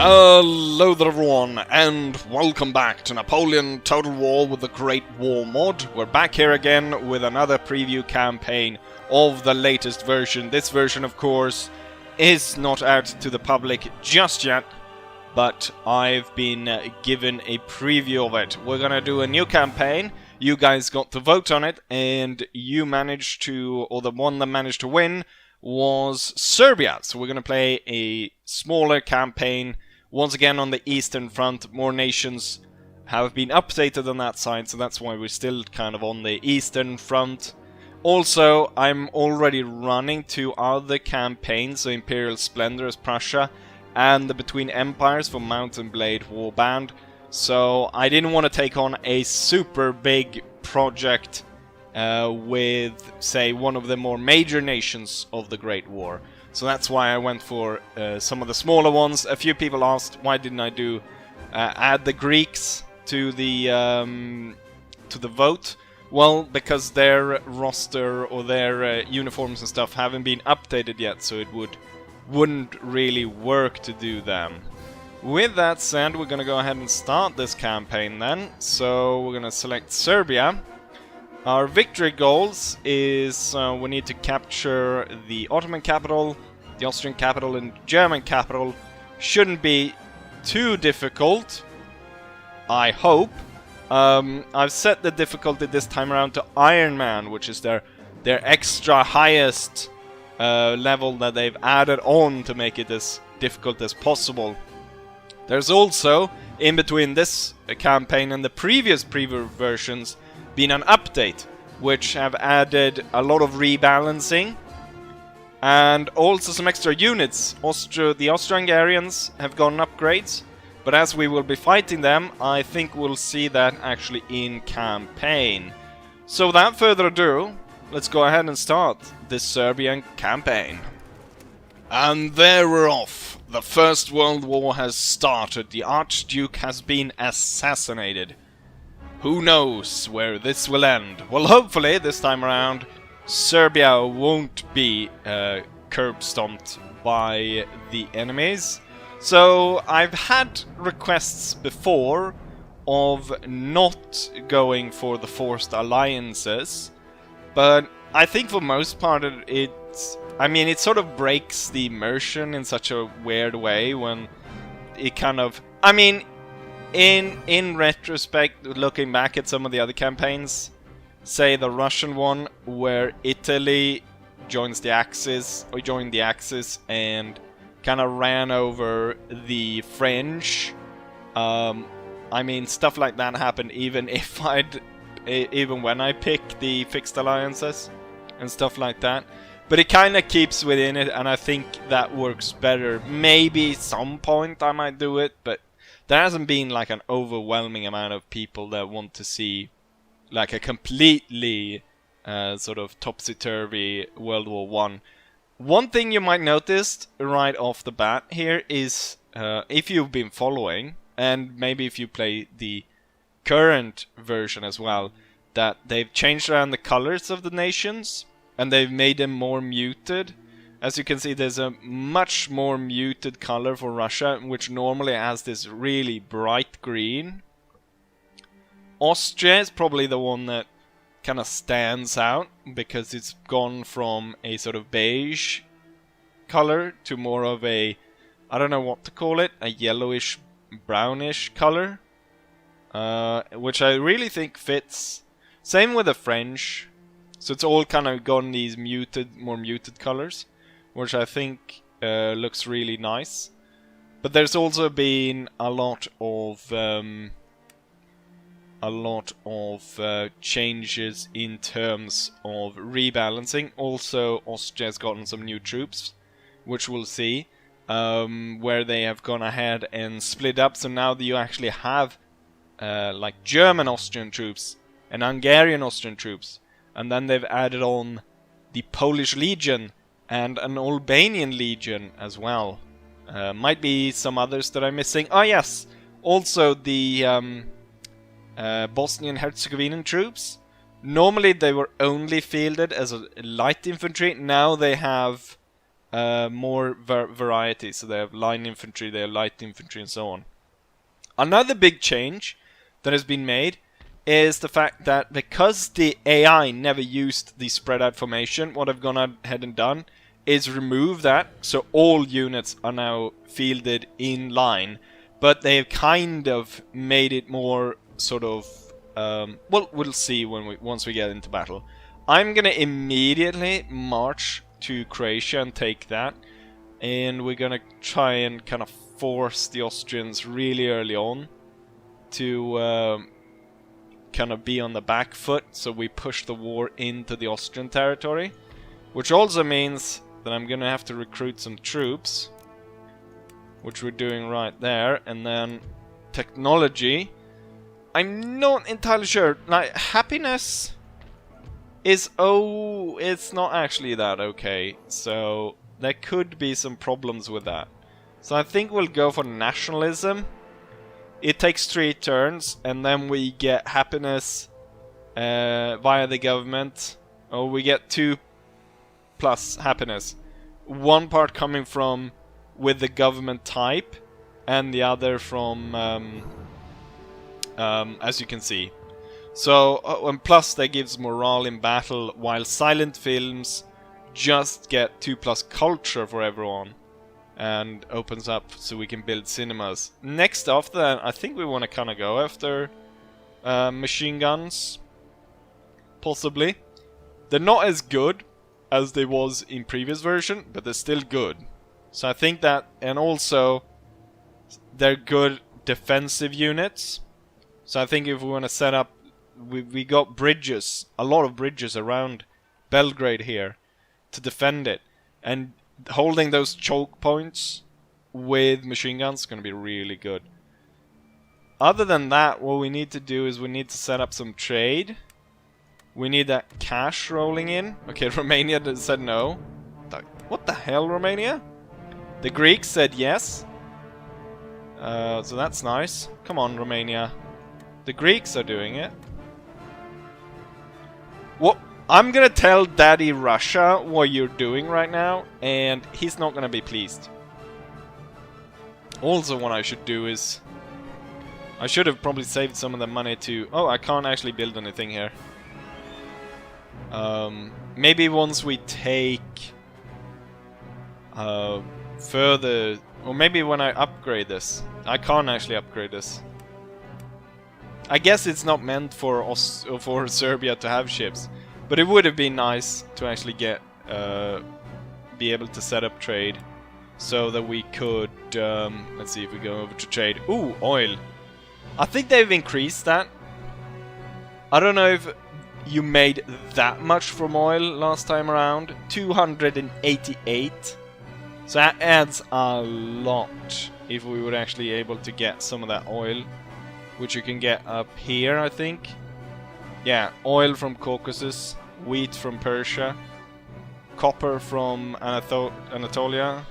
Hello there everyone, and welcome back to Napoleon Total War with the Great War mod. We're back here again with another preview campaign of the latest version. This version, of course, is not out to the public just yet, but I've been given a preview of it. We're gonna do a new campaign. You guys got to vote on it, and you managed to, or the one that managed to win was Serbia. So we're going to play a smaller campaign once again on the Eastern Front. More nations have been updated on that side, so that's why we're still kind of on the Eastern Front. Also, I'm already running two other campaigns, so Imperial Splendor as Prussia and the Between Empires for Mountain Blade Warband. So I didn't want to take on a super big project with, say, one of the more major nations of the Great War. So that's why I went for some of the smaller ones. A few people asked why didn't I do add the Greeks to the vote. Well, because their roster or their uniforms and stuff haven't been updated yet, so it wouldn't really work to do them. With that said, we're gonna go ahead and start this campaign then. So we're gonna select Serbia. Our victory goals is we need to capture the Ottoman capital, the Austrian capital, and the German capital. Shouldn't be too difficult, I hope. I've set the difficulty this time around to Iron Man, which is their extra highest level that they've added on to make it as difficult as possible. There's also, in between this campaign and the previous preview versions, been an update which have added a lot of rebalancing and also some extra units. The Austro-Hungarians have gotten upgrades, but as we will be fighting them, I think we'll see that actually in campaign. So without further ado, let's go ahead and start this Serbian campaign. And there we're off. The First World War has started. The Archduke has been assassinated. Who knows where this will end? Well, hopefully, this time around, Serbia won't be curb-stomped by the enemies. So, I've had requests before of not going for the forced alliances, but I think for most part it sort of breaks the immersion in such a weird way when it kind of... In retrospect, looking back at some of the other campaigns, say the Russian one, where Italy joined the Axis and kind of ran over the French. Stuff like that happened even when I pick the fixed alliances and stuff like that. But it kind of keeps within it, and I think that works better. Maybe some point I might do it, but there hasn't been like an overwhelming amount of people that want to see like a completely sort of topsy-turvy World War One. One thing you might notice right off the bat here is, if you've been following, and maybe if you play the current version as well, that they've changed around the colors of the nations, and they've made them more muted. As you can see, there's a much more muted color for Russia, which normally has this really bright green. Austria is probably the one that kind of stands out, because it's gone from a sort of beige color to more of a, I don't know what to call it, a yellowish, brownish color. Which I really think fits. Same with the French. So it's all kind of gone these more muted colors, which I think looks really nice. But there's also been a lot of changes in terms of rebalancing. Also, Austria's gotten some new troops, which we'll see, where they have gone ahead and split up. So now that you actually have like German Austrian troops and Hungarian Austrian troops, and then they've added on the Polish Legion and an Albanian Legion as well. Might be some others that I'm missing. Oh yes, also the Bosnian Herzegovinian troops. Normally they were only fielded as a light infantry. Now they have more variety. So they have line infantry, they have light infantry, and so on. Another big change that has been made is the fact that because the AI never used the spread out formation, what I've gone ahead and done is remove that, so all units are now fielded in line, but they've kind of made it more sort of, well, we'll see once we get into battle. I'm gonna immediately march to Croatia and take that, and we're gonna try and kind of force the Austrians really early on to kind of be on the back foot, so we push the war into the Austrian territory, which also means that I'm gonna have to recruit some troops, which we're doing right there. And then technology, I'm not entirely sure, like happiness is, oh, it's not actually that okay, so there could be some problems with that. So I think we'll go for nationalism. It takes 3 turns, and then we get happiness via the government. Oh, we get 2 plus happiness. One part coming from with the government type, and the other from, as you can see. So, and plus that gives morale in battle, while silent films just get 2 plus culture for everyone. And opens up so we can build cinemas. Next after that, I think we want to kind of go after machine guns. Possibly. They're not as good as they was in previous version, but they're still good. So I think that, and also they're good defensive units. So I think if we want to set up, we got bridges, a lot of bridges around Belgrade here to defend it, and holding those choke points with machine guns is going to be really good. Other than that, what we need to do is we need to set up some trade. We need that cash rolling in. Okay, Romania said no. What the hell, Romania? The Greeks said yes. So that's nice. Come on, Romania. The Greeks are doing it. What? I'm gonna tell Daddy Russia what you're doing right now, and he's not gonna be pleased. Also, what I should do is, I should have probably saved some of the money to... Oh, I can't actually build anything here. Maybe once we take further, or maybe when I upgrade this. I can't actually upgrade this. I guess it's not meant for Serbia to have ships. But it would have been nice to actually get, be able to set up trade, so that we could, let's see if we go over to trade. Ooh, oil. I think they've increased that. I don't know if you made that much from oil last time around. 288. So that adds a lot if we were actually able to get some of that oil, which you can get up here, I think. Yeah, oil from Caucasus, wheat from Persia, copper from Anatolia,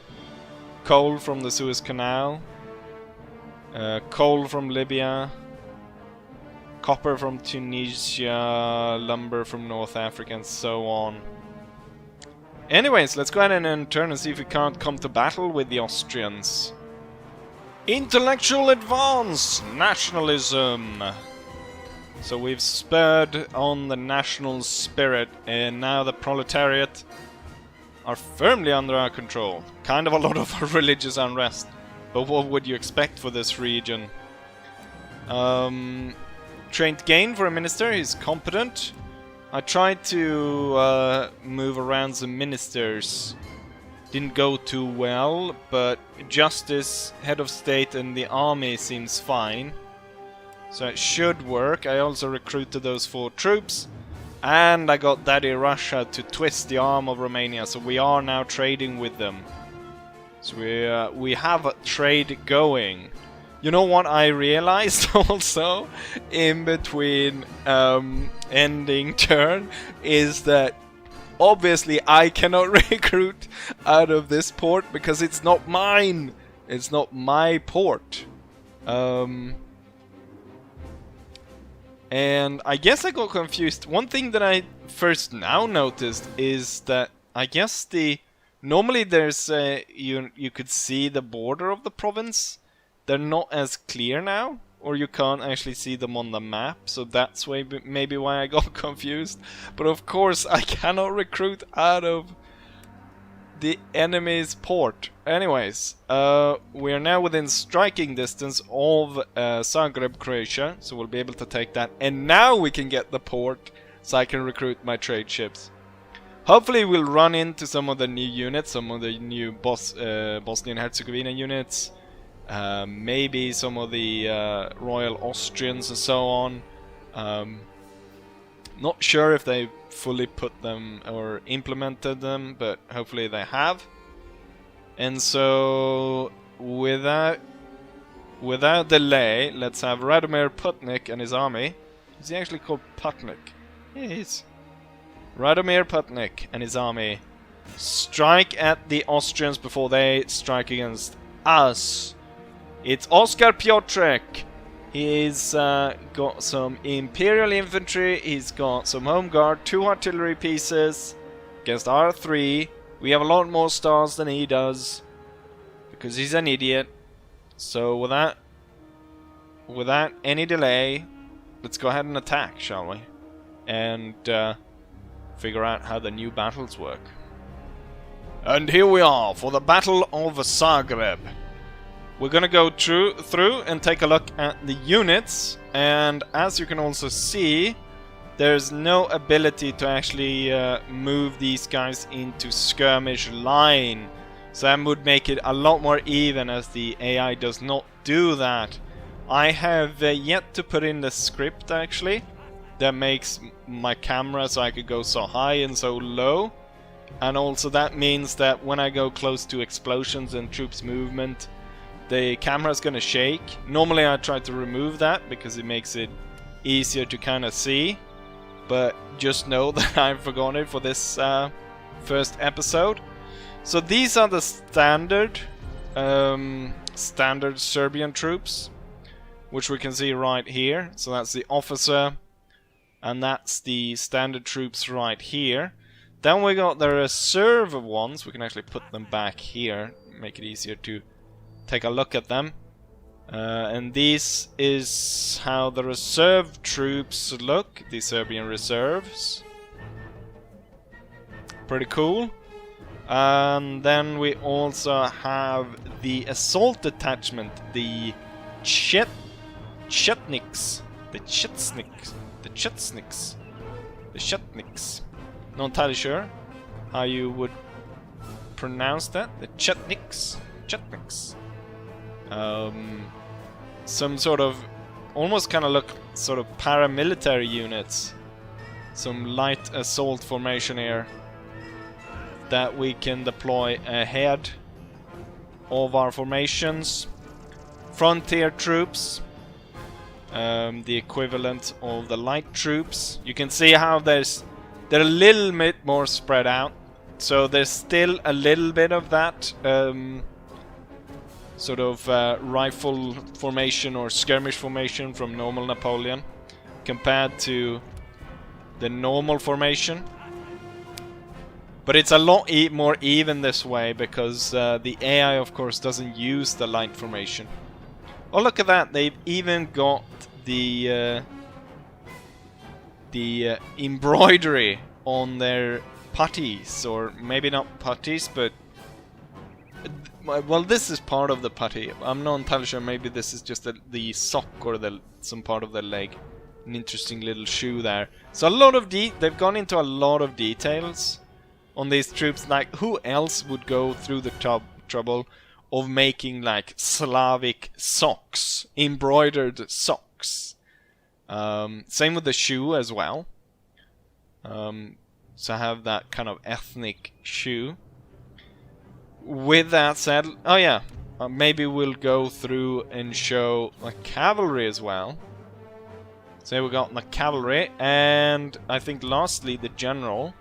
coal from the Suez Canal, coal from Libya, copper from Tunisia, lumber from North Africa, and so on. Anyways, let's go ahead and turn and see if we can't come to battle with the Austrians. Intellectual advance! Nationalism! So we've spurred on the national spirit, and now the proletariat are firmly under our control. Kind of a lot of religious unrest, but what would you expect for this region? Trained Gain for a minister, he's competent. I tried to move around some ministers. Didn't go too well, but Justice, Head of State, and the Army seems fine. So it should work. I also recruited those 4 troops. And I got Daddy Russia to twist the arm of Romania. So we are now trading with them. So we have a trade going. You know what I realized also in between ending turn is that obviously I cannot recruit out of this port because it's not mine. It's not my port. And I guess I got confused. One thing that I first now noticed is that I guess the Normally there's you could see the border of the province. They're not as clear now, or you can't actually see them on the map, so that's why maybe why I got confused. But of course I cannot recruit out of the enemy's port. Anyways, we are now within striking distance of Zagreb, Croatia, so we'll be able to take that. And now we can get the port, so I can recruit my trade ships. Hopefully we'll run into some of the new units, some of the new Bosnian-Herzegovina units. Maybe some of the Royal Austrians and so on. Not sure if they fully put them or implemented them, but hopefully they have. And so without delay, let's have Radomir Putnik and his army. Is he actually called Putnik? Yeah, he is. Radomir Putnik and his army strike at the Austrians before they strike against us. It's Oskar Piotrek. He's got some Imperial Infantry, he's got some Home Guard, 2 artillery pieces against our 3. We have a lot more stars than he does, because he's an idiot. So without any delay, let's go ahead and attack, shall we? And figure out how the new battles work. And here we are for the Battle of Zagreb. We're gonna go through and take a look at the units, and as you can also see, there's no ability to actually move these guys into skirmish line. So that would make it a lot more even, as the AI does not do that. I have yet to put in the script actually that makes my camera so I could go so high and so low, and also that means that when I go close to explosions and troops movement, the camera's gonna shake. Normally I try to remove that because it makes it easier to kind of see, but just know that I've forgotten it for this first episode. So these are the standard Serbian troops, which we can see right here. So that's the officer, and that's the standard troops right here. Then we got the reserve ones. We can actually put them back here, make it easier to take a look at them. And this is how the reserve troops look, the Serbian reserves. Pretty cool. And then we also have the assault detachment, the Chetniks. Not entirely sure how you would pronounce that. The Chetniks. Some sort of, almost kind of look sort of paramilitary units. Some light assault formation here that we can deploy ahead of our formations. Frontier troops, the equivalent of the light troops. You can see how they're a little bit more spread out, so there's still a little bit of that sort of rifle formation or skirmish formation from normal Napoleon compared to the normal formation. But it's a lot more even this way because the AI of course doesn't use the light formation. Oh, look at that, they've even got the embroidery on their putties, or maybe not putties, but well, this is part of the putty. I'm not entirely sure. Maybe this is just the sock or some part of the leg. An interesting little shoe there. So a lot of they've gone into a lot of details on these troops. Like, who else would go through the trouble of making like Slavic socks, embroidered socks? Same with the shoe as well. So have that kind of ethnic shoe. With that said, oh yeah, maybe we'll go through and show the cavalry as well. So we got the cavalry, and I think lastly the general.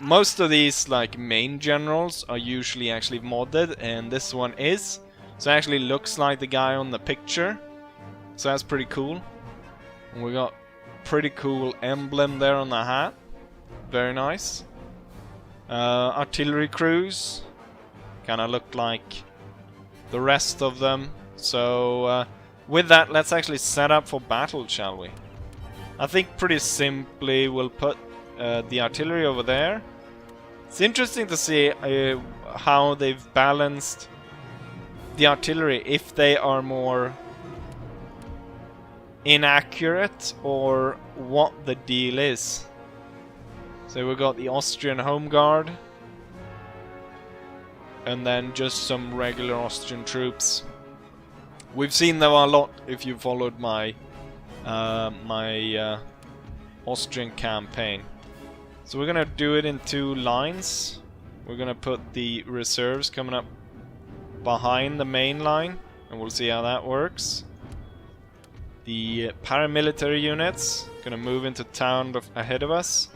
Most of these like main generals are usually actually modded, and this one is. So it actually looks like the guy on the picture. So that's pretty cool. And we got pretty cool emblem there on the hat. Very nice. Artillery crews kind of look like the rest of them. So with that, let's actually set up for battle, shall we? I think pretty simply we'll put the artillery over there. It's interesting to see how they've balanced the artillery, if they are more inaccurate or what the deal is. So we've got the Austrian Home Guard and then just some regular Austrian troops. We've seen them a lot if you followed my Austrian campaign. So we're gonna do it in 2 lines. We're gonna put the reserves coming up behind the main line, and we'll see how that works. The paramilitary units gonna move into town ahead of us,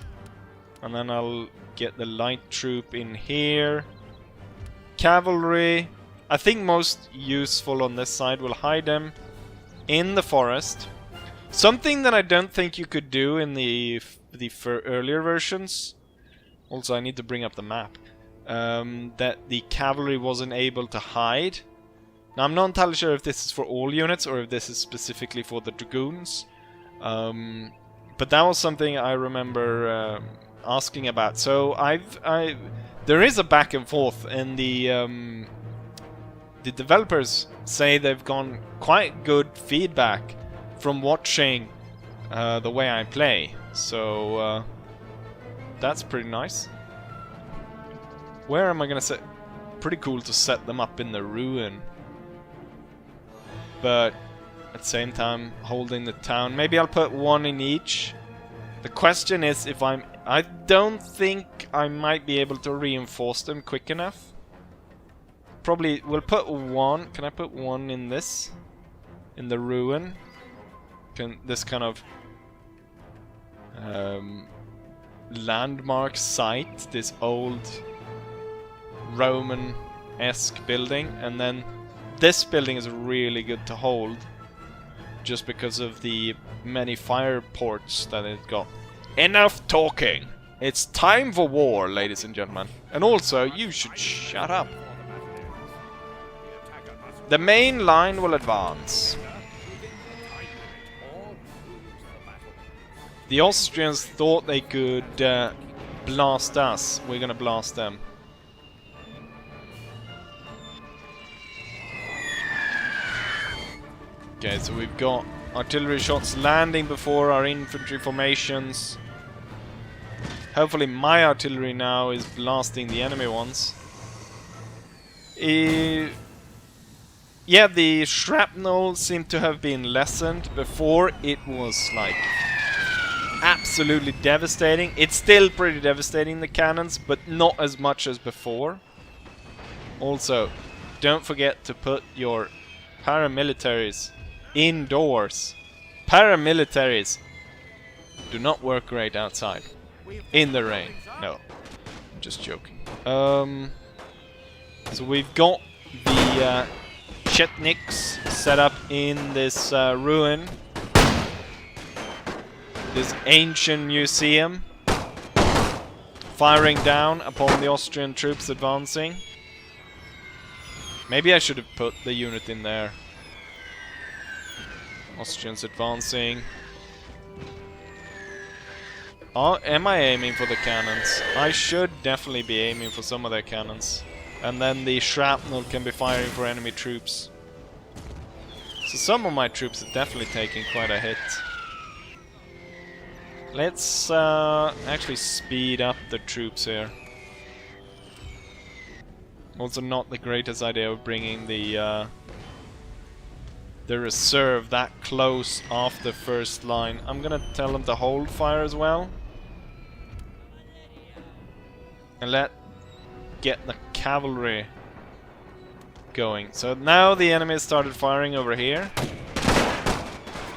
and then I'll get the light troop in here. Cavalry, I think most useful on this side. We'll hide them in the forest. Something that I don't think you could do in the earlier versions. Also, I need to bring up the map. That the cavalry wasn't able to hide. Now, I'm not entirely sure if this is for all units or if this is specifically for the dragoons. But that was something I remember asking about. So there is a back and forth, and the developers say they've gotten quite good feedback from watching the way I play. So that's pretty nice. Where am I gonna set? Pretty cool to set them up in the ruin, but at the same time holding the town. Maybe I'll put 1 in each. The question is if I don't think I might be able to reinforce them quick enough. Probably we'll put 1. Can I put 1 in this? In the ruin? This kind of landmark site, this old Roman-esque building, and then this building is really good to hold just because of the many fire ports that it got. Enough talking! It's time for war, ladies and gentlemen. And also, you should shut up. The main line will advance. The Austrians thought they could blast us. We're gonna blast them. Okay, so we've got artillery shots landing before our infantry formations. Hopefully my artillery now is blasting the enemy ones. Yeah, the shrapnel seemed to have been lessened. Before it was like absolutely devastating. It's still pretty devastating, the cannons, but not as much as before. Also, don't forget to put your paramilitaries indoors. Paramilitaries do not work great outside. In the rain. No. I'm just joking. So we've got the Chetniks set up in this ruin. This ancient museum. Firing down upon the Austrian troops advancing. Maybe I should have put the unit in there. Austrians advancing. Oh, am I aiming for the cannons? I should definitely be aiming for some of their cannons. And then the shrapnel can be firing for enemy troops. So some of my troops are definitely taking quite a hit. Let's actually speed up the troops here. Also not the greatest idea of bringing the reserve that close off the first line. I'm gonna tell them to hold fire as well. And get the cavalry going. So now the enemy has started firing over here.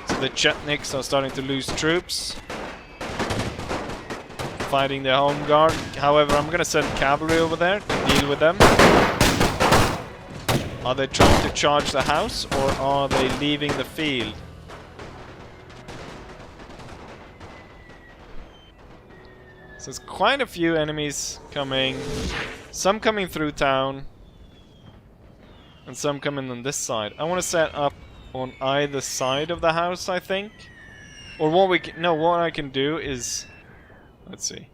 So the Chetniks are starting to lose troops. Fighting their home guard. However, I'm gonna send cavalry over there to deal with them. Are they trying to charge the house, or are they leaving the field? So there's quite a few enemies coming. Some coming through town. And some coming on this side. I want to set up on either side of the house, I think. Or what we can... No, what I can do is... Let's see.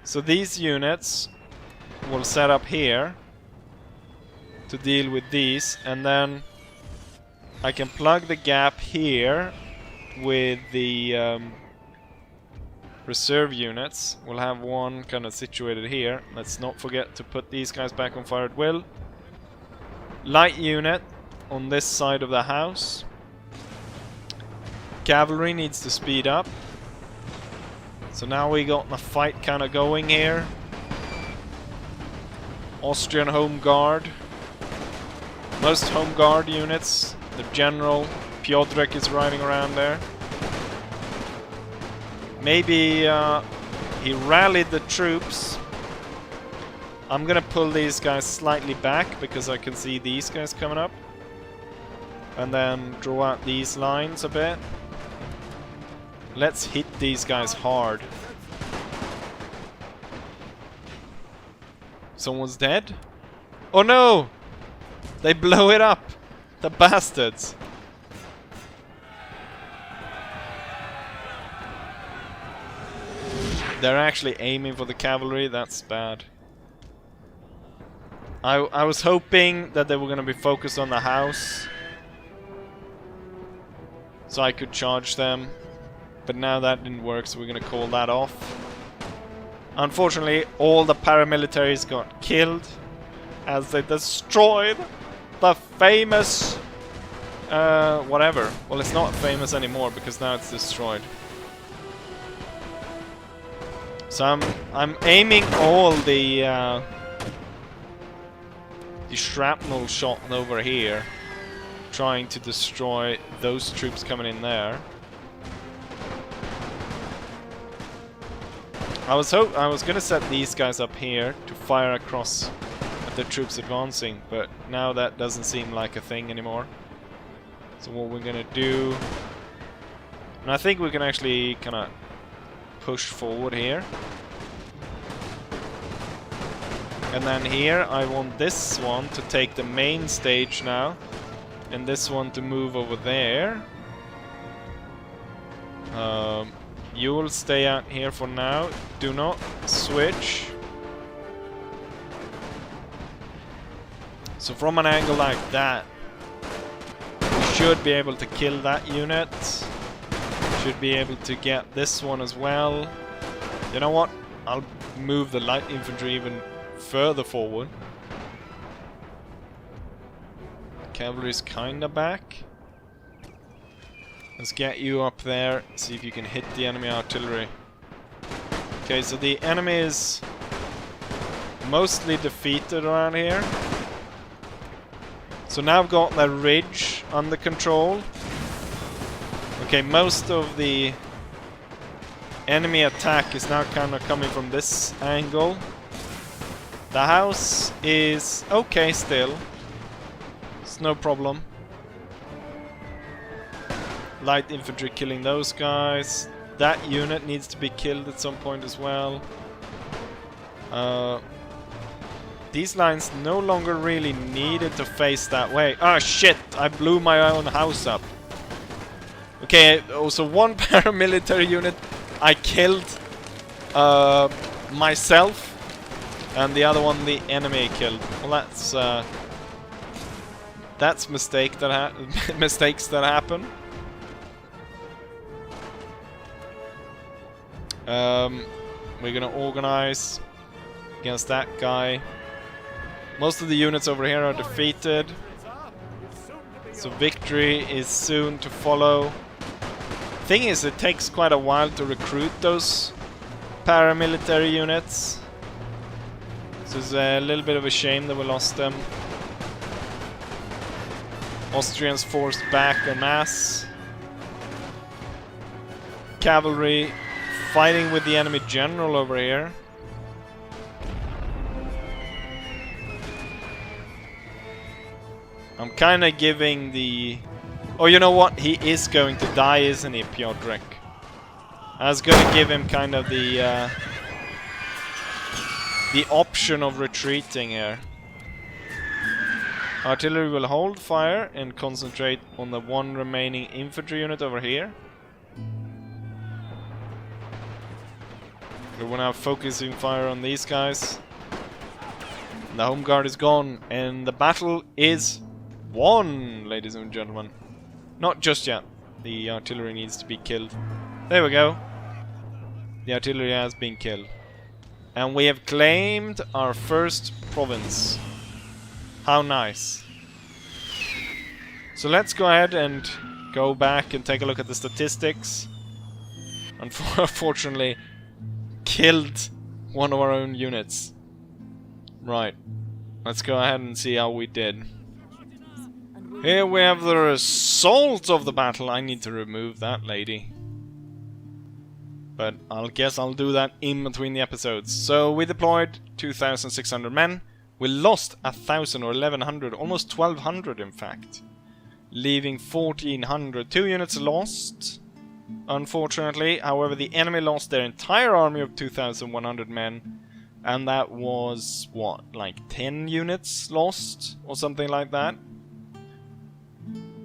So these units will set up here to deal with these, and then I can plug the gap here with the reserve units. We'll have one kind of situated here. Let's not forget to put these guys back on fire at will. Light unit on this side of the house. Cavalry needs to speed up. So now we got the fight kind of going here. Austrian Home Guard. Most Home Guard units. The General Piotrek is riding around there. Maybe he rallied the troops. I'm gonna pull these guys slightly back because I can see these guys coming up. And then draw out these lines a bit. Let's hit these guys hard. Someone's dead? Oh no! They blow it up! The bastards! They're actually aiming for the cavalry, that's bad. I was hoping that they were going to be focused on the house, so I could charge them. But now that didn't work, so we're going to call that off. Unfortunately, all the paramilitaries got killed as they destroyed the famous... whatever. Well, it's not famous anymore because now it's destroyed. So I'm aiming all the shrapnel shot over here, trying to destroy those troops coming in there. I was gonna set these guys up here to fire across at the troops advancing, but now that doesn't seem like a thing anymore. So what we're gonna do, and I think we can actually kind of push forward here. And then here I want this one to take the main stage now, and this one to move over there. You will stay out here for now. Do not switch. So from an angle like that, we should be able to kill that unit. Should be able to get this one as well. You know what? I'll move the light infantry even further forward. Cavalry's kinda back. Let's get you up there, see if you can hit the enemy artillery. Okay, so the enemy is mostly defeated around here. So now I've got the ridge under control. Okay, most of the enemy attack is now kind of coming from this angle. The house is okay still. It's no problem. Light infantry killing those guys. That unit needs to be killed at some point as well. These lines no longer really needed to face that way. Ah, shit! I blew my own house up. Okay, also one paramilitary unit I killed myself, and the other one the enemy killed. Well, that's mistakes that happen. We're gonna organize against that guy. Most of the units over here are defeated, so victory is soon to follow. Thing is, it takes quite a while to recruit those paramilitary units, so it's a little bit of a shame that we lost them. Austrians forced back en masse. Cavalry fighting with the enemy general over here. I'm kind of giving the... Oh, you know what? He is going to die, isn't he, Piotrek? I was gonna give him kind of the option of retreating here. Artillery will hold fire and concentrate on the one remaining infantry unit over here. We're now focusing fire on these guys. The home guard is gone, and the battle is won, ladies and gentlemen. Not just yet. The artillery needs to be killed. There we go. The artillery has been killed. And we have claimed our first province. How nice. So let's go ahead and go back and take a look at the statistics. Unfortunately, killed one of our own units. Right. Let's go ahead and see how we did. Here we have the result of the battle. I need to remove that lady. But I'll guess I'll do that in between the episodes. So we deployed 2,600 men. We lost 1,000 or 1,100, almost 1,200 in fact. Leaving 1,400. 2 units lost, unfortunately. However, the enemy lost their entire army of 2,100 men. And that was, what, like 10 units lost? Or something like that?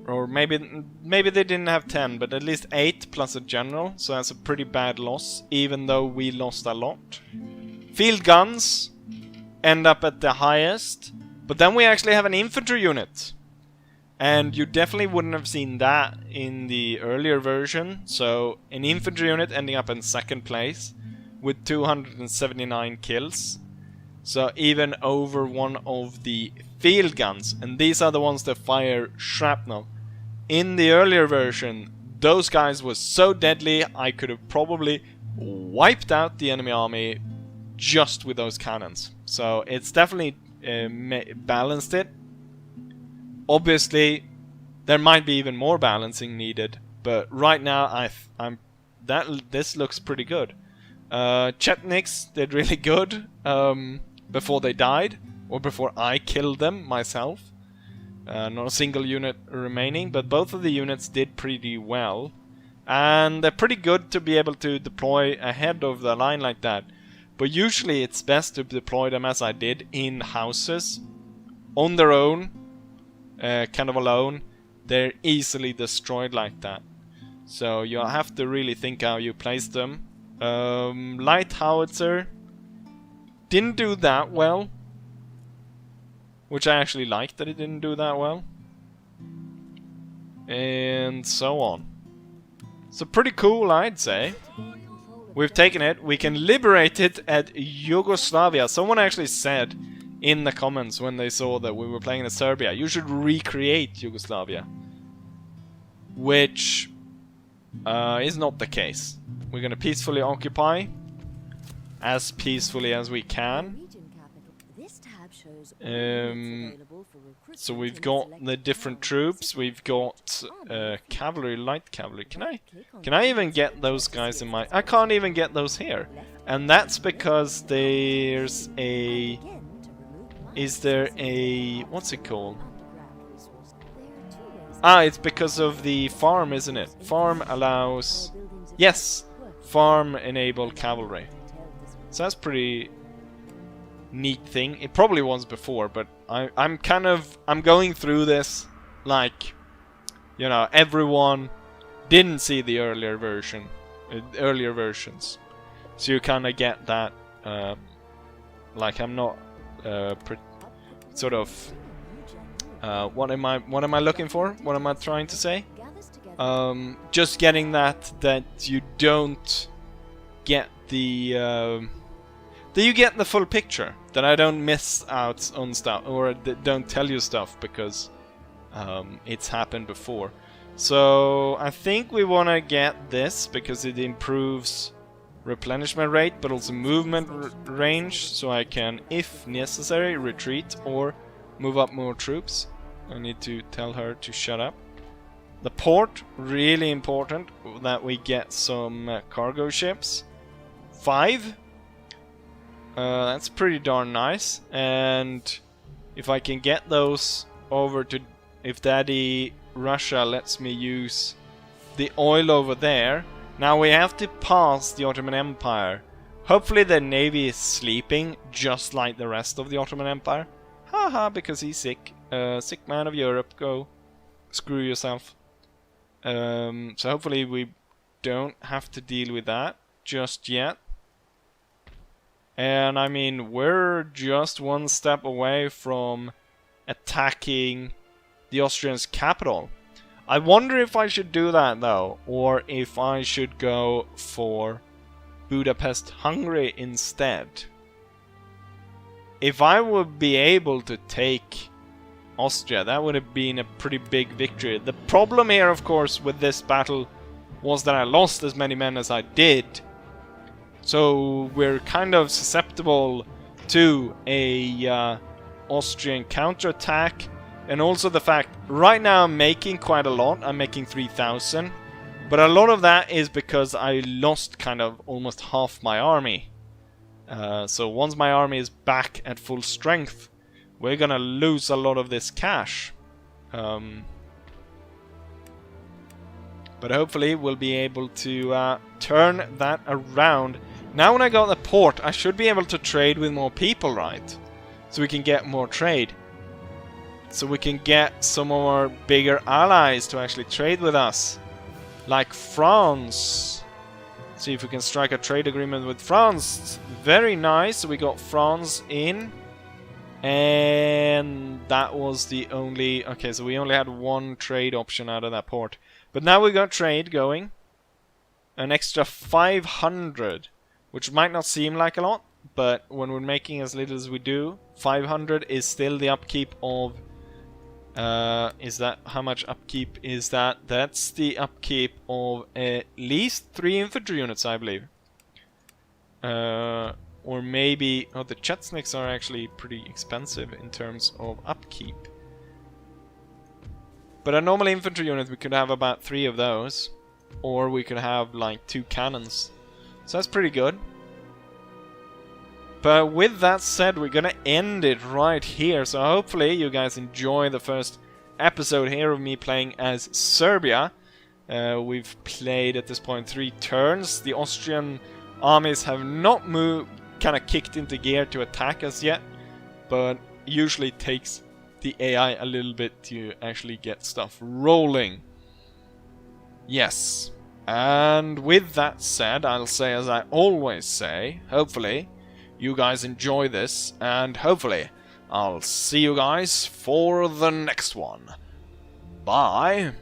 Or maybe they didn't have 10, but at least 8 plus a general. So that's a pretty bad loss, even though we lost a lot. Field guns end up at the highest. But then we actually have an infantry unit. And you definitely wouldn't have seen that in the earlier version. So an infantry unit ending up in second place with 279 kills. So even over one of the field guns. And these are the ones that fire shrapnel. In the earlier version, those guys were so deadly, I could have probably wiped out the enemy army just with those cannons. So it's definitely balanced it. Obviously, there might be even more balancing needed, but right now this looks pretty good. Chetniks did really good before they died, or before I killed them myself. Not a single unit remaining, but both of the units did pretty well. And they're pretty good to be able to deploy ahead of the line like that. But usually it's best to deploy them as I did, in houses, on their own, kind of alone. They're easily destroyed like that. So you'll have to really think how you place them. Light howitzer didn't do that well. Which I actually liked that it didn't do that well. And so on. So pretty cool, I'd say. We've taken it. We can liberate it at Yugoslavia. Someone actually said in the comments when they saw that we were playing in Serbia, you should recreate Yugoslavia. Which is not the case. We're going to peacefully occupy. As peacefully as we can. So we've got the different troops. We've got cavalry, light cavalry. Can I even get those guys in my... I can't even get those here. And that's because there's a... Is there a... What's it called? Ah, it's because of the farm, isn't it? Farm allows... Yes! Farm enable cavalry. So that's pretty... neat thing. It probably was before, but I'm going through this like, you know, everyone didn't see the earlier versions, so you kind of get that. Like I'm not sort of what am I looking for? What am I trying to say? Just getting that you don't get the that you get the full picture, that I don't miss out on stuff, or don't tell you stuff because it's happened before. So I think we want to get this because it improves replenishment rate, but also movement range, so I can, if necessary, retreat or move up more troops. I need to tell her to shut up. The port, really important that we get some cargo ships. 5. That's pretty darn nice, and if I can get those over to, if Daddy Russia lets me use the oil over there, Now we have to pass the Ottoman Empire. Hopefully the navy is sleeping just like the rest of the Ottoman Empire. Haha, because he's sick. Sick man of Europe, go screw yourself. So hopefully we don't have to deal with that just yet. And I mean, we're just one step away from attacking the Austrians' capital. I wonder if I should do that though, or if I should go for Budapest, Hungary instead. If I would be able to take Austria, that would have been a pretty big victory. The problem here, of course, with this battle was that I lost as many men as I did. So we're kind of susceptible to a Austrian counterattack. And also the fact, right now I'm making quite a lot. I'm making 3,000. But a lot of that is because I lost kind of almost half my army. So once my army is back at full strength, we're gonna lose a lot of this cash. But hopefully we'll be able to turn that around. Now when I got the port, I should be able to trade with more people, right? So we can get more trade. So we can get some more bigger allies to actually trade with us. Like France. See if we can strike a trade agreement with France. Very nice. So we got France in. And that was the only... Okay, so we only had one trade option out of that port. But now we got trade going. An extra 500. Which might not seem like a lot. But when we're making as little as we do, 500 is still the upkeep of... is that... How much upkeep is that? That's the upkeep of at least 3 infantry units, I believe. Or maybe... Oh, the Chechniks are actually pretty expensive in terms of upkeep. But a normal infantry unit, we could have about 3 of those. Or we could have like 2 cannons. So that's pretty good. But with that said, we're gonna end it right here. So hopefully you guys enjoy the first episode here of me playing as Serbia. We've played at this point 3 turns. The Austrian armies have not moved, kind of kicked into gear to attack us yet. But usually it takes the AI a little bit to actually get stuff rolling. Yes. And with that said, I'll say as I always say, hopefully you guys enjoy this, and hopefully I'll see you guys for the next one. Bye!